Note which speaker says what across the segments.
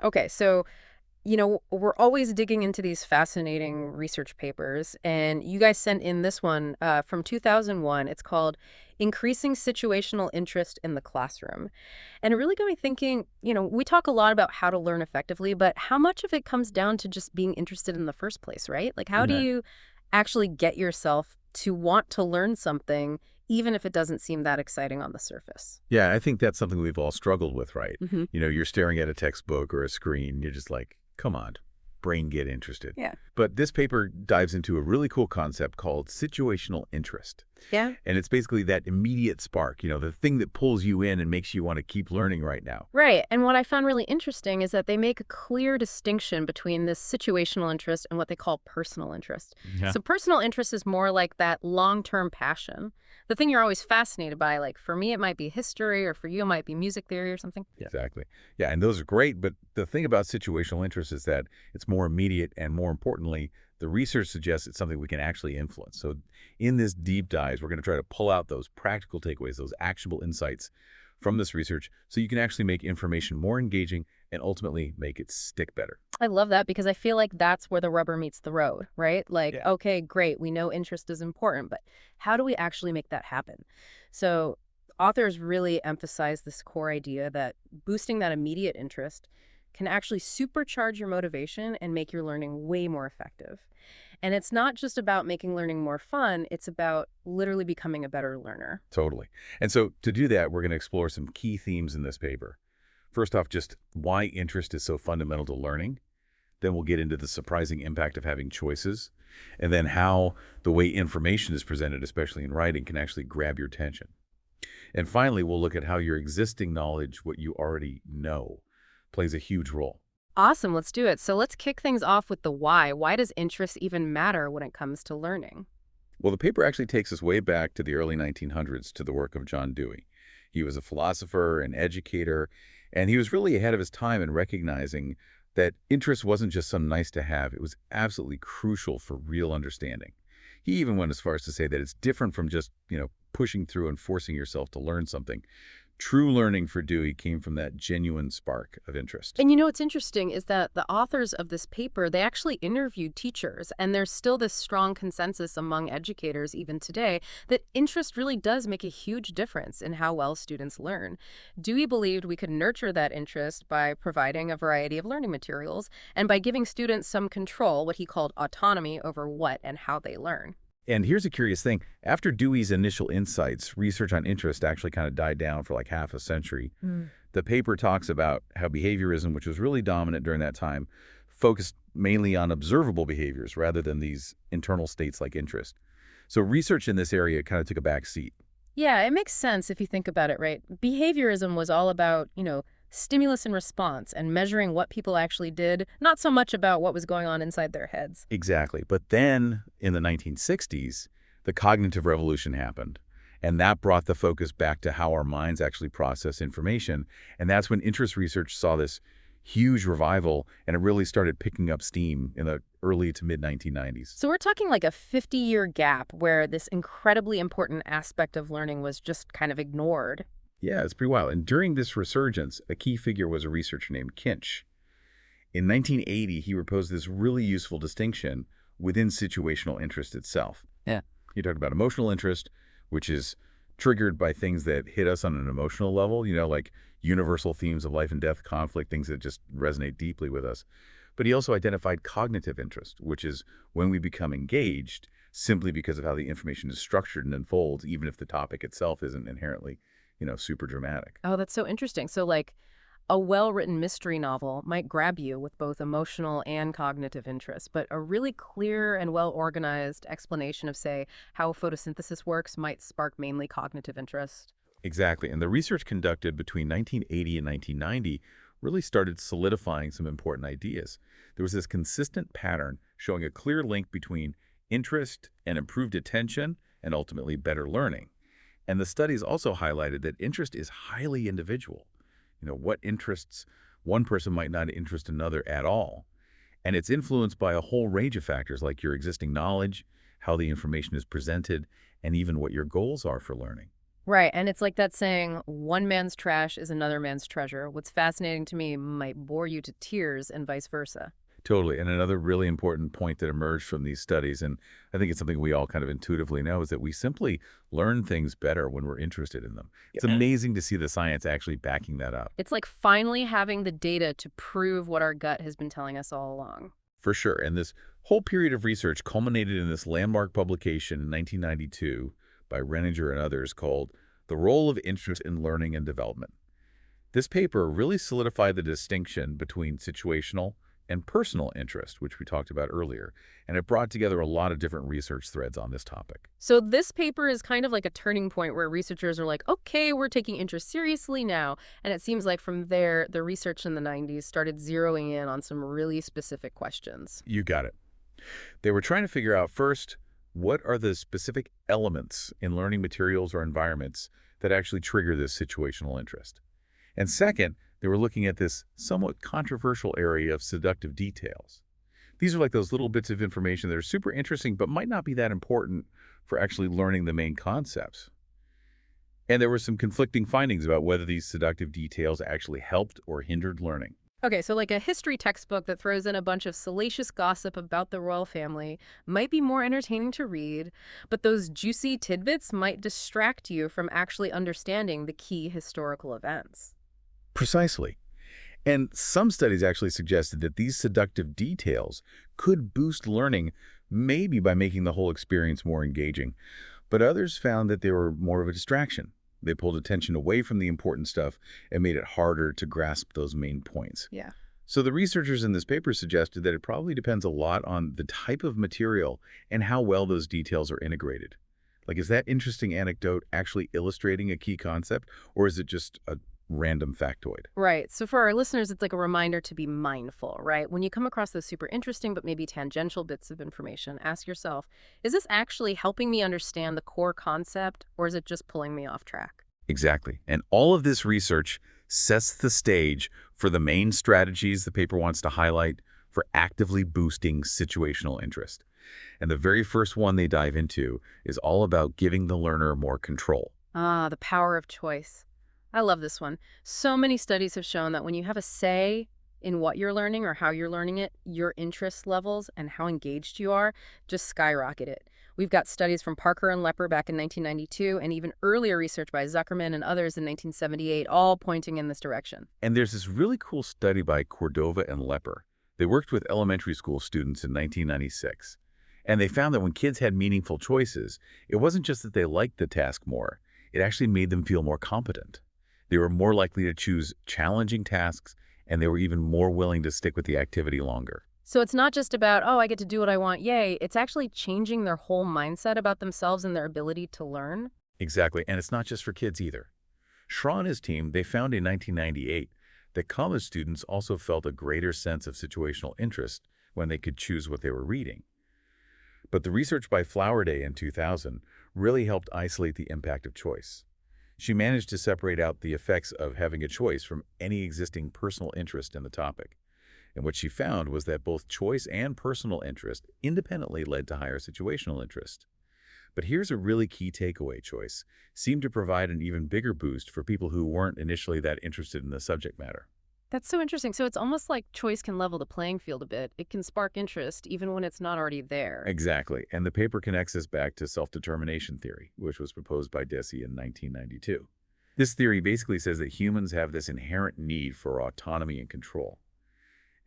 Speaker 1: Okay, so we're always digging into these fascinating research papers, and you guys sent in this one from 2001. It's called Increasing Situational Interest in the Classroom. And it really got me thinking, we talk a lot about how to learn effectively, but how much of it comes down to just being interested in the first place, right? Like, how do
Speaker 2: Yeah.
Speaker 1: you actually get yourself to want to learn something, even if it doesn't seem that exciting on the surface?
Speaker 2: Yeah, I think that's something we've all struggled with, right?
Speaker 1: Hmm.
Speaker 2: You're staring at a textbook or a screen, you're just like, come on, brain, get interested.
Speaker 1: Yeah.
Speaker 2: But this paper dives into a really cool concept called situational interest.
Speaker 1: Yeah.
Speaker 2: And it's basically that immediate spark, the thing that pulls you in and makes you want to keep learning right now.
Speaker 1: Right. And what I found really interesting is that they make a clear distinction between this situational interest and what they call personal interest.
Speaker 2: Yeah.
Speaker 1: So personal interest is more like that long-term passion, the thing you're always fascinated by. Like for me, it might be history, or for you, it might be music theory or something.
Speaker 2: Yeah. Exactly. Yeah, and those are great, but the thing about situational interest is that it's more immediate, and more importantly, the research suggests it's something we can actually influence. So in this deep dive, we're going to try to pull out those practical takeaways, those actionable insights from this research so you can actually make information more engaging and ultimately make it stick better.
Speaker 1: I love that because I feel like that's where the rubber meets the road, right? Like,
Speaker 2: Yeah.
Speaker 1: okay, great, we know interest is important, but how do we actually make that happen? So, authors really emphasize this core idea that boosting that immediate interest can actually supercharge your motivation and make your learning way more effective. And it's not just about making learning more fun, it's about literally becoming a better learner.
Speaker 2: Totally. And so to do that, we're going to explore some key themes in this paper. First off, just why interest is so fundamental to learning. Then we'll get into the surprising impact of having choices, and then how the way information is presented, especially in writing, can actually grab your attention. And finally, we'll look at how your existing knowledge, what you already know, plays a huge role.
Speaker 1: Awesome, let's do it. So let's kick things off with the why. Why does interest even matter when it comes to learning?
Speaker 2: Well, the paper actually takes us way back to the early 1900s to the work of John Dewey. He was a philosopher, an educator, and he was really ahead of his time in recognizing that interest wasn't just some nice to have, it was absolutely crucial for real understanding. He even went as far as to say that it's different from just, pushing through and forcing yourself to learn something. True learning for Dewey came from that genuine spark of interest.
Speaker 1: And what's interesting is that the authors of this paper, they actually interviewed teachers, and there's still this strong consensus among educators even today that interest really does make a huge difference in how well students learn. Dewey believed we could nurture that interest by providing a variety of learning materials and by giving students some control, what he called autonomy over what and how they learn.
Speaker 2: And here's a curious thing. After Dewey's initial insights, research on interest actually kind of died down for like half a century. The paper talks about how behaviorism, which was really dominant during that time, focused mainly on observable behaviors rather than these internal states like interest. So research in this area kind of took a back seat.
Speaker 1: Yeah, it makes sense if you think about it, right? Behaviorism was all about, stimulus and response and measuring what people actually did, not so much about what was going on inside their heads.
Speaker 2: Exactly. But then in the 1960s, the cognitive revolution happened. And that brought the focus back to how our minds actually process information. And that's when interest research saw this huge revival, and it really started picking up steam in the early to mid 1990s.
Speaker 1: So we're talking like a 50-year gap where this incredibly important aspect of learning was just kind of ignored.
Speaker 2: Yeah, it's pretty wild. And during this resurgence, a key figure was a researcher named Kinch. In 1980, he proposed this really useful distinction within situational interest itself.
Speaker 1: Yeah.
Speaker 2: He talked about emotional interest, which is triggered by things that hit us on an emotional level, like universal themes of life and death, conflict, things that just resonate deeply with us. But he also identified cognitive interest, which is when we become engaged simply because of how the information is structured and unfolds, even if the topic itself isn't inherently, super dramatic.
Speaker 1: Oh, that's so interesting. So like a well-written mystery novel might grab you with both emotional and cognitive interest, but a really clear and well-organized explanation of, say, how photosynthesis works might spark mainly cognitive interest.
Speaker 2: Exactly. And the research conducted between 1980 and 1990 really started solidifying some important ideas. There was this consistent pattern showing a clear link between interest and improved attention and ultimately better learning. And the studies also highlighted that interest is highly individual. What interests one person might not interest another at all. And it's influenced by a whole range of factors like your existing knowledge, how the information is presented, and even what your goals are for learning.
Speaker 1: Right, and it's like that saying, one man's trash is another man's treasure. What's fascinating to me might bore you to tears and vice versa.
Speaker 2: Totally. And another really important point that emerged from these studies, and I think it's something we all kind of intuitively know, is that we simply learn things better when we're interested in them. It's
Speaker 1: Yeah.
Speaker 2: amazing to see the science actually backing that up.
Speaker 1: It's like finally having the data to prove what our gut has been telling us all along.
Speaker 2: For sure. And this whole period of research culminated in this landmark publication in 1992 by Renninger and others called The Role of Interest in Learning and Development. This paper really solidified the distinction between situational and personal interest, which we talked about earlier, and it brought together a lot of different research threads on this topic.
Speaker 1: So this paper is kind of like a turning point where researchers are like, okay, we're taking interest seriously now. And it seems like from there, the research in the 90s started zeroing in on some really specific questions.
Speaker 2: You got it. They were trying to figure out first, what are the specific elements in learning materials or environments that actually trigger this situational interest? And second, they were looking at this somewhat controversial area of seductive details. These are like those little bits of information that are super interesting but might not be that important for actually learning the main concepts. And there were some conflicting findings about whether these seductive details actually helped or hindered learning.
Speaker 1: Okay, so like a history textbook that throws in a bunch of salacious gossip about the royal family might be more entertaining to read, but those juicy tidbits might distract you from actually understanding the key historical events.
Speaker 2: Precisely. And some studies actually suggested that these seductive details could boost learning, maybe by making the whole experience more engaging. But others found that they were more of a distraction. They pulled attention away from the important stuff and made it harder to grasp those main points.
Speaker 1: Yeah.
Speaker 2: So the researchers in this paper suggested that it probably depends a lot on the type of material and how well those details are integrated. Like, is that interesting anecdote actually illustrating a key concept, or is it just a random factoid?
Speaker 1: Right. So for our listeners, it's like a reminder to be mindful, right? When you come across those super interesting but maybe tangential bits of information, ask yourself, is this actually helping me understand the core concept or is it just pulling me off track?
Speaker 2: Exactly. And all of this research sets the stage for the main strategies the paper wants to highlight for actively boosting situational interest. And the very first one they dive into is all about giving the learner more control.
Speaker 1: Ah, the power of choice. I love this one. So many studies have shown that when you have a say in what you're learning or how you're learning it, your interest levels and how engaged you are just skyrocket it. We've got studies from Parker and Lepper back in 1992 and even earlier research by Zuckerman and others in 1978, all pointing in this direction.
Speaker 2: And there's this really cool study by Cordova and Lepper. They worked with elementary school students in 1996. And they found that when kids had meaningful choices, it wasn't just that they liked the task more, it actually made them feel more competent. They were more likely to choose challenging tasks, and they were even more willing to stick with the activity longer.
Speaker 1: So it's not just about, oh, I get to do what I want, yay. It's actually changing their whole mindset about themselves and their ability to learn.
Speaker 2: Exactly, and it's not just for kids either. Schra and his team, they found in 1998 that college students also felt a greater sense of situational interest when they could choose what they were reading. But the research by Flowerday in 2000 really helped isolate the impact of choice. She managed to separate out the effects of having a choice from any existing personal interest in the topic. And what she found was that both choice and personal interest independently led to higher situational interest. But here's a really key takeaway: choice seemed to provide an even bigger boost for people who weren't initially that interested in the subject matter.
Speaker 1: That's so interesting. So it's almost like choice can level the playing field a bit. It can spark interest even when it's not already there.
Speaker 2: Exactly. And the paper connects us back to self-determination theory, which was proposed by Deci in 1992. This theory basically says that humans have this inherent need for autonomy and control.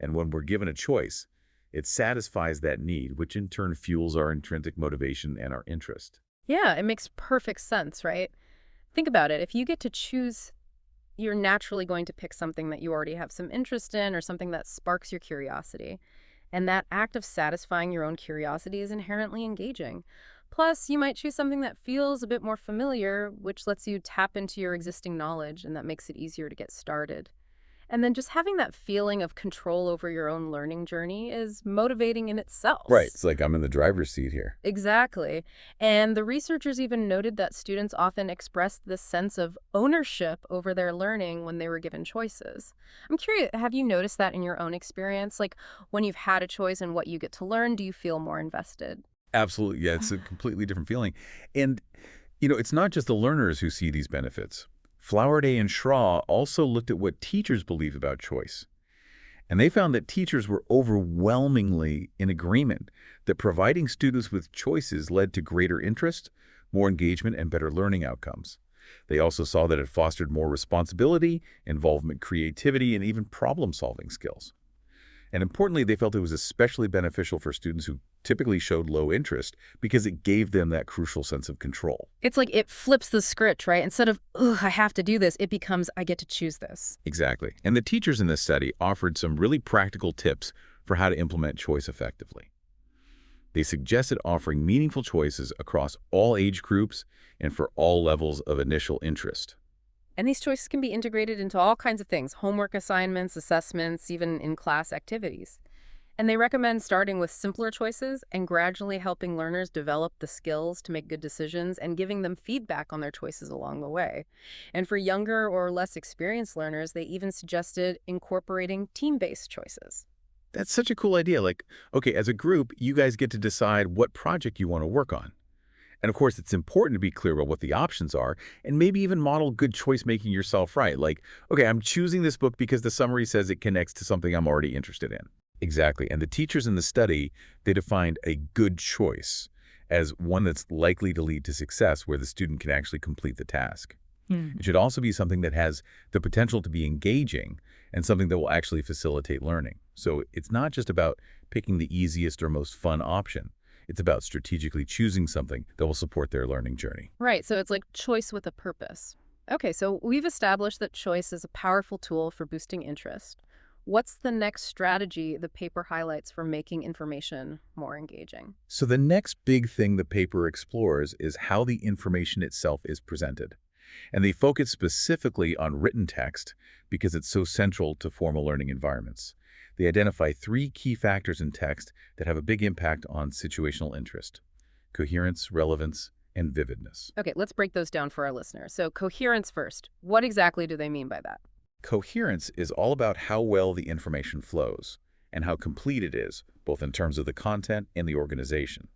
Speaker 2: And when we're given a choice, it satisfies that need, which in turn fuels our intrinsic motivation and our interest.
Speaker 1: Yeah, it makes perfect sense, right? Think about it. If you get to choose, you're naturally going to pick something that you already have some interest in or something that sparks your curiosity. And that act of satisfying your own curiosity is inherently engaging. Plus, you might choose something that feels a bit more familiar, which lets you tap into your existing knowledge, and that makes it easier to get started. And then just having that feeling of control over your own learning journey is motivating in
Speaker 2: Right.
Speaker 1: itself.
Speaker 2: It's like I'm in the driver's seat here.
Speaker 1: Exactly. And the researchers even noted that students often expressed this sense of ownership over their learning when they were given choices. I'm curious, have you noticed that in your own experience? Like when you've had a choice in what you get to learn, do you feel more invested?
Speaker 2: Absolutely. Yeah, it's a completely different feeling. And It's not just the learners who see these benefits. Flowerday and Schraw also looked at what teachers believe about choice. And they found that teachers were overwhelmingly in agreement that providing students with choices led to greater interest, more engagement, and better learning outcomes. They also saw that it fostered more responsibility, involvement, creativity, and even problem-solving skills. And importantly, they felt it was especially beneficial for students who typically showed low interest because it gave them that crucial sense of control.
Speaker 1: It's like it flips the script, right? Instead of, ugh, I have to do this, it becomes, I get to choose this.
Speaker 2: Exactly. And the teachers in this study offered some really practical tips for how to implement choice effectively. They suggested offering meaningful choices across all age groups and for all levels of initial interest.
Speaker 1: And these choices can be integrated into all kinds of things, homework assignments, assessments, even in-class activities. And they recommend starting with simpler choices and gradually helping learners develop the skills to make good decisions and giving them feedback on their choices along the way. And for younger or less experienced learners, they even suggested incorporating team-based choices.
Speaker 2: That's such a cool idea. Like, okay, as a group, you guys get to decide what project you want to work on. And of course, it's important to be clear about what the options are and maybe even model good choice making yourself right. Like, okay, I'm choosing this book because the summary says it connects to something I'm already interested in. Exactly. And the teachers in the study, they defined a good choice as one that's likely to lead to success where the student can actually complete the task. It should also be something that has the potential to be engaging and something that will actually facilitate learning. So it's not just about picking the easiest or most fun option. It's about strategically choosing something that will support their learning journey.
Speaker 1: Right, so it's like choice with a purpose. Okay, so we've established that choice is a powerful tool for boosting interest. What's the next strategy the paper highlights for making information more engaging?
Speaker 2: So the next big thing the paper explores is how the information itself is presented. And they focus specifically on written text because it's so central to formal learning environments. They identify three key factors in text that have a big impact on situational interest: coherence, relevance, and vividness.
Speaker 1: Okay, let's break those down for our listeners. So coherence first. What exactly do they mean by that?
Speaker 2: Coherence is all about how well the information flows and how complete it is, both in terms of the content and the organization.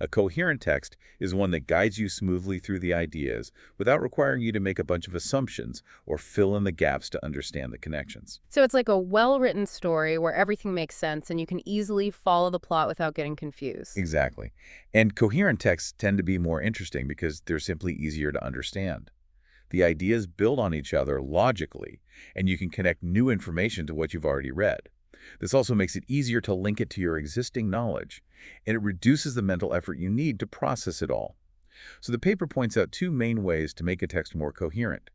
Speaker 2: A coherent text is one that guides you smoothly through the ideas without requiring you to make a bunch of assumptions or fill in the gaps to understand the connections.
Speaker 1: So it's like a well-written story where everything makes sense and you can easily follow the plot without getting confused.
Speaker 2: Exactly. And coherent texts tend to be more interesting because they're simply easier to understand. The ideas build on each other logically, and you can connect new information to what you've already read. This also makes it easier to link it to your existing knowledge, and it reduces the mental effort you need to process it all. So the paper points out two main ways to make a text more coherent.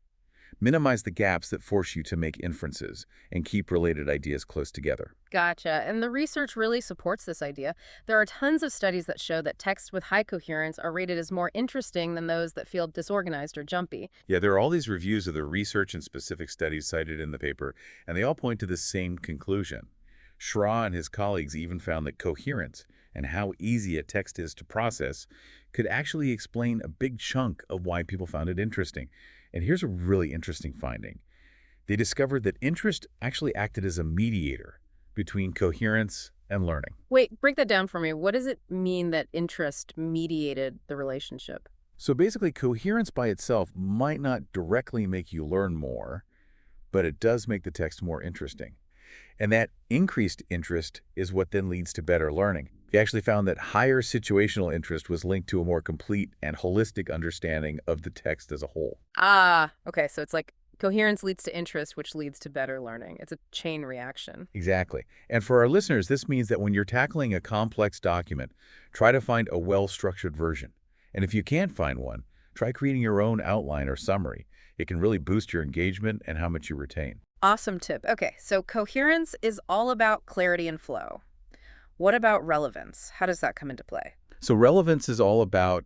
Speaker 2: Minimize the gaps that force you to make inferences, and keep related ideas close together.
Speaker 1: Gotcha. And the research really supports this idea. There are tons of studies that show that texts with high coherence are rated as more interesting than those that feel disorganized or jumpy.
Speaker 2: Yeah, there are all these reviews of the research and specific studies cited in the paper, and they all point to the same conclusion. Schra and his colleagues even found that coherence and how easy a text is to process could actually explain a big chunk of why people found it interesting. And here's a really interesting finding. They discovered that interest actually acted as a mediator between coherence and learning.
Speaker 1: Wait, break that down for me. What does it mean that interest mediated the relationship?
Speaker 2: So basically, coherence by itself might not directly make you learn more, but it does make the text more interesting. And that increased interest is what then leads to better learning. They actually found that higher situational interest was linked to a more complete and holistic understanding of the text as a whole.
Speaker 1: Ah, okay. So it's like coherence leads to interest, which leads to better learning. It's a chain reaction.
Speaker 2: Exactly. And for our listeners, this means that when you're tackling a complex document, try to find a well-structured version. And if you can't find one, try creating your own outline or summary. It can really boost your engagement and how much you retain.
Speaker 1: Awesome tip. Okay, so coherence is all about clarity and flow. What about relevance? How does that come into play?
Speaker 2: So relevance is all about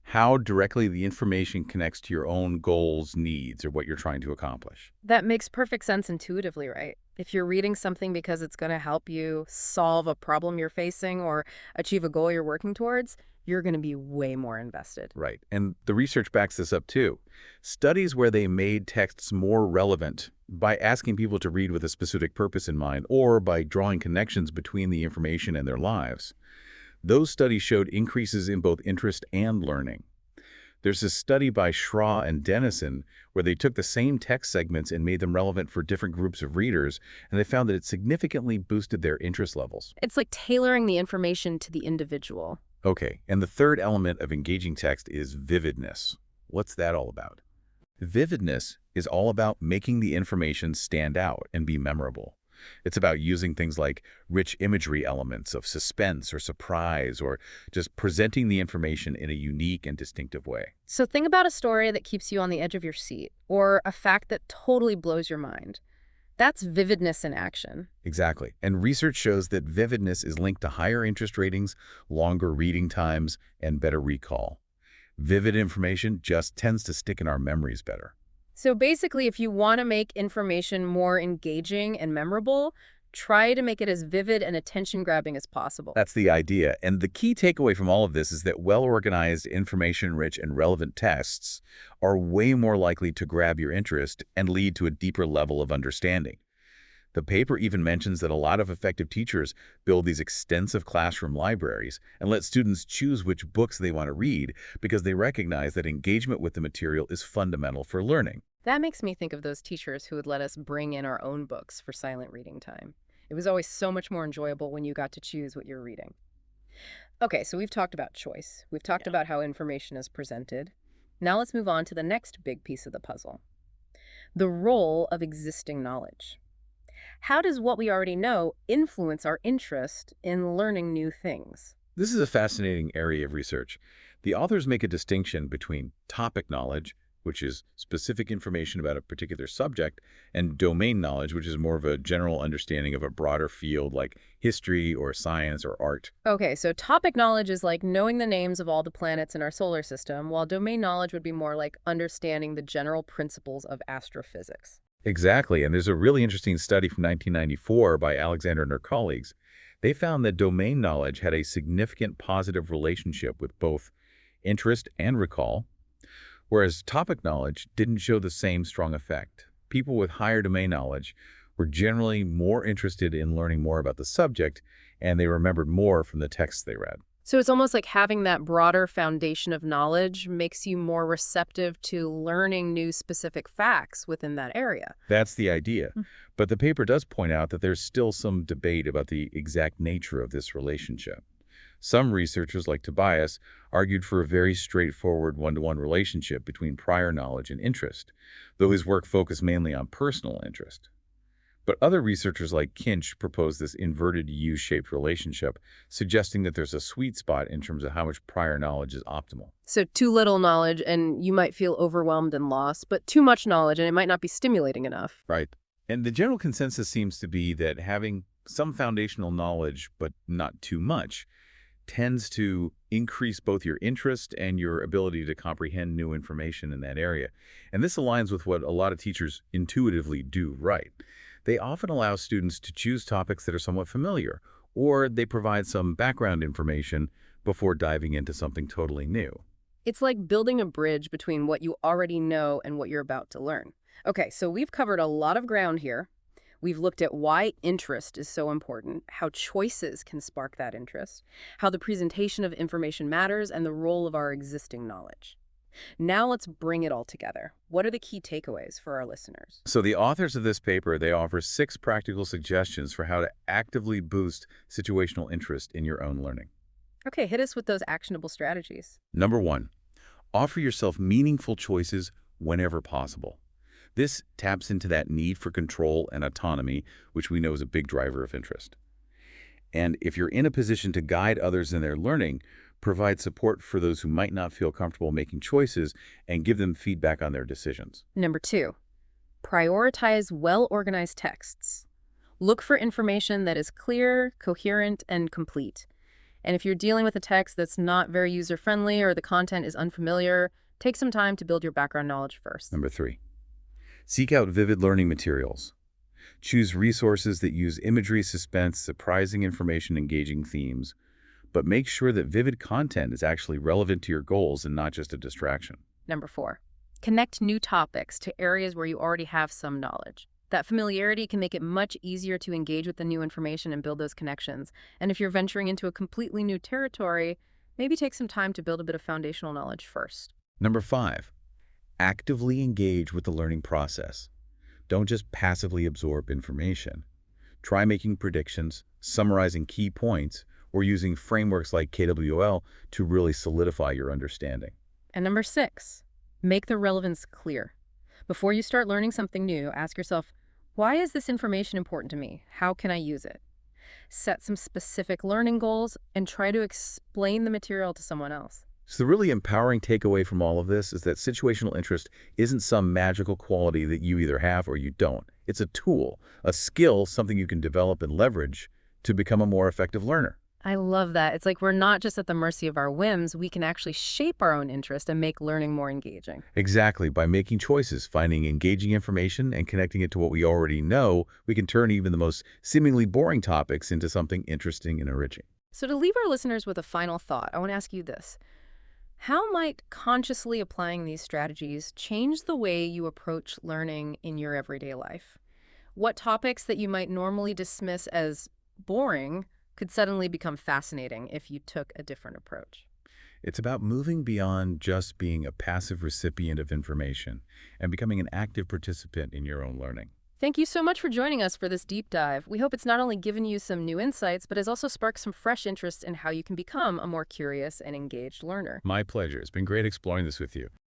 Speaker 2: how directly the information connects to your own goals, needs, or what you're trying to accomplish.
Speaker 1: That makes perfect sense intuitively, right? If you're reading something because it's going to help you solve a problem you're facing or achieve a goal you're working towards, you're going to be way more invested.
Speaker 2: Right. And the research backs this up too. Studies where they made texts more relevant by asking people to read with a specific purpose in mind or by drawing connections between the information and their lives, those studies showed increases in both interest and learning. There's this study by Schra and Dennison where they took the same text segments and made them relevant for different groups of readers, and they found that it significantly boosted their interest levels.
Speaker 1: It's like tailoring the information to the individual.
Speaker 2: Okay, and the third element of engaging text is vividness. What's that all about? Vividness is all about making the information stand out and be memorable. It's about using things like rich imagery elements of suspense or surprise, or just presenting the information in a unique and distinctive way.
Speaker 1: So think about a story that keeps you on the edge of your seat, or a fact that totally blows your mind. That's vividness in action.
Speaker 2: Exactly. And research shows that vividness is linked to higher interest ratings, longer reading times, and better recall. Vivid information just tends to stick in our memories better.
Speaker 1: So basically, if you want to make information more engaging and memorable, try to make it as vivid and attention-grabbing as possible.
Speaker 2: That's the idea. And the key takeaway from all of this is that well-organized, information-rich, and relevant texts are way more likely to grab your interest and lead to a deeper level of understanding. The paper even mentions that a lot of effective teachers build these extensive classroom libraries and let students choose which books they want to read because they recognize that engagement with the material is fundamental for learning.
Speaker 1: That makes me think of those teachers who would let us bring in our own books for silent reading time. It was always so much more enjoyable when you got to choose what you're reading. Okay, so we've talked about choice. We've talked about how information is presented. Now let's move on to the next big piece of the puzzle, the role of existing knowledge. How does what we already know influence our interest in learning new things?
Speaker 2: This is a fascinating area of research. The authors make a distinction between topic knowledge, which is specific information about a particular subject, and domain knowledge, which is more of a general understanding of a broader field like history or science or art.
Speaker 1: Okay, so topic knowledge is like knowing the names of all the planets in our solar system, while domain knowledge would be more like understanding the general principles of astrophysics.
Speaker 2: Exactly, and there's a really interesting study from 1994 by Alexander and her colleagues. They found that domain knowledge had a significant positive relationship with both interest and recall, whereas topic knowledge didn't show the same strong effect. People with higher domain knowledge were generally more interested in learning more about the subject, and they remembered more from the texts they read.
Speaker 1: So it's almost like having that broader foundation of knowledge makes you more receptive to learning new specific facts within that area.
Speaker 2: That's the idea.
Speaker 1: Mm.
Speaker 2: But the paper does point out that there's still some debate about the exact nature of this relationship. Some researchers, like Tobias, argued for a very straightforward one-to-one relationship between prior knowledge and interest, though his work focused mainly on personal interest. But other researchers like Kinch propose this inverted U-shaped relationship, suggesting that there's a sweet spot in terms of how much prior knowledge is optimal.
Speaker 1: So too little knowledge and you might feel overwhelmed and lost, but too much knowledge and it might not be stimulating enough.
Speaker 2: Right. And the general consensus seems to be that having some foundational knowledge, but not too much, tends to increase both your interest and your ability to comprehend new information in that area. And this aligns with what a lot of teachers intuitively do right. They often allow students to choose topics that are somewhat familiar, or they provide some background information before diving into something totally new.
Speaker 1: It's like building a bridge between what you already know and what you're about to learn. Okay, so we've covered a lot of ground here. We've looked at why interest is so important, how choices can spark that interest, how the presentation of information matters, and the role of our existing knowledge. Now let's bring it all together. What are the key takeaways for our listeners?
Speaker 2: So the authors of this paper, they offer 6 practical suggestions for how to actively boost situational interest in your own learning.
Speaker 1: Okay, hit us with those actionable strategies.
Speaker 2: Number 1, offer yourself meaningful choices whenever possible. This taps into that need for control and autonomy, which we know is a big driver of interest. And if you're in a position to guide others in their learning, provide support for those who might not feel comfortable making choices and give them feedback on their decisions.
Speaker 1: Number 2, prioritize well-organized texts. Look for information that is clear, coherent, and complete. And if you're dealing with a text that's not very user-friendly or the content is unfamiliar, take some time to build your background knowledge first.
Speaker 2: Number 3, seek out vivid learning materials. Choose resources that use imagery, suspense, surprising information, engaging themes, but make sure that vivid content is actually relevant to your goals and not just a distraction.
Speaker 1: Number 4, connect new topics to areas where you already have some knowledge. That familiarity can make it much easier to engage with the new information and build those connections. And if you're venturing into a completely new territory, maybe take some time to build a bit of foundational knowledge first.
Speaker 2: Number 5, actively engage with the learning process. Don't just passively absorb information. Try making predictions, summarizing key points, or using frameworks like KWL to really solidify your understanding.
Speaker 1: And number 6, make the relevance clear. Before you start learning something new, ask yourself, why is this information important to me? How can I use it? Set some specific learning goals and try to explain the material to someone else.
Speaker 2: So the really empowering takeaway from all of this is that situational interest isn't some magical quality that you either have or you don't. It's a tool, a skill, something you can develop and leverage to become a more effective learner.
Speaker 1: I love that. It's like we're not just at the mercy of our whims, we can actually shape our own interest and make learning more engaging.
Speaker 2: Exactly. By making choices, finding engaging information, and connecting it to what we already know, we can turn even the most seemingly boring topics into something interesting and enriching.
Speaker 1: So to leave our listeners with a final thought, I want to ask you this. How might consciously applying these strategies change the way you approach learning in your everyday life? What topics that you might normally dismiss as boring could suddenly become fascinating if you took a different approach?
Speaker 2: It's about moving beyond just being a passive recipient of information and becoming an active participant in your own learning.
Speaker 1: Thank you so much for joining us for this deep dive. We hope it's not only given you some new insights, but has also sparked some fresh interest in how you can become a more curious and engaged learner.
Speaker 2: My pleasure. It's been great exploring this with you.